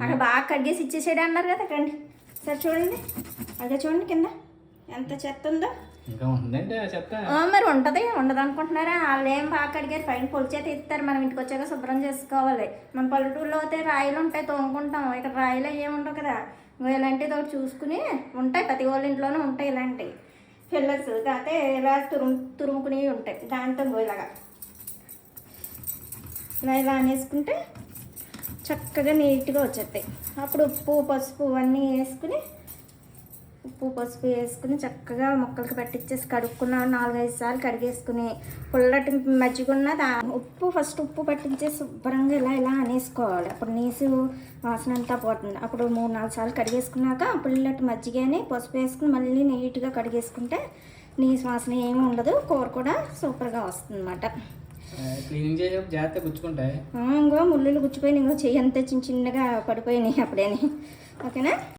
అక్కడ బాగా కడిగేసి ఇచ్చేసాడు అన్నారు కదా రండి సరే చూడండి అదే చూడండి కింద ఎంత చెత్త ఉందో. ఇంకా ఉందండి చెత్త. మరి ఉంటుంది ఉండదు అనుకుంటున్నారా? వాళ్ళు ఏం బాగా కడిగారు పైన పొలిచేత ఇస్తారు, మనం ఇంటికి వచ్చాక శుభ్రం చేసుకోవాలి. మన పల్లెటూరులో అయితే రాయిలు ఉంటాయి తోముకుంటాం, ఇక్కడ రాయిలు ఏమి ఉండవు కదా. ఇలాంటిది ఒకటి చూసుకుని ఉంటాయి, ప్రతి వాళ్ళ ఇంట్లోనే ఉంటాయి ఇలాంటివి పిల్లర్స్. కాకపోతే ఇలా తురుముకుని ఉంటాయి దాంతో ఇలాగా ఇలా అనేసుకుంటే చక్కగా నీట్గా వచ్చేస్తాయి. అప్పుడు ఉప్పు పసుపు అన్నీ వేసుకుని చక్కగా మొక్కలకి పట్టించేసి కడుక్కున్న 4-5 సార్లు కడిగేసుకుని పుల్లటి మజ్జిగ ఉన్నది ఫస్ట్ ఉప్పు పట్టించేసి శుభ్రంగా ఇలా అనేసుకోవాలి. అప్పుడు నీసు వాసన అంతా పోతుంది. అప్పుడు 3-4 సార్లు కడిగేసుకున్నాక పుల్లటి మజ్జిగని పసుపు వేసుకుని మళ్ళీ నీట్గా కడిగేసుకుంటే నీసు వాసన ఏమి ఉండదు, కూర కూడా సూపర్గా వస్తుంది అన్నమాట. క్లీనింగ్ చేసేప్పుడు జాగ్రత్తగా గుచ్చుకుంటాయి. ఇంకో ముళ్ళు గుచ్చిపోయినాయి, ఇంకో చెయ్యి అంతా చిన్నగా పడిపోయినాయి అప్పుడేని. ఓకేనా?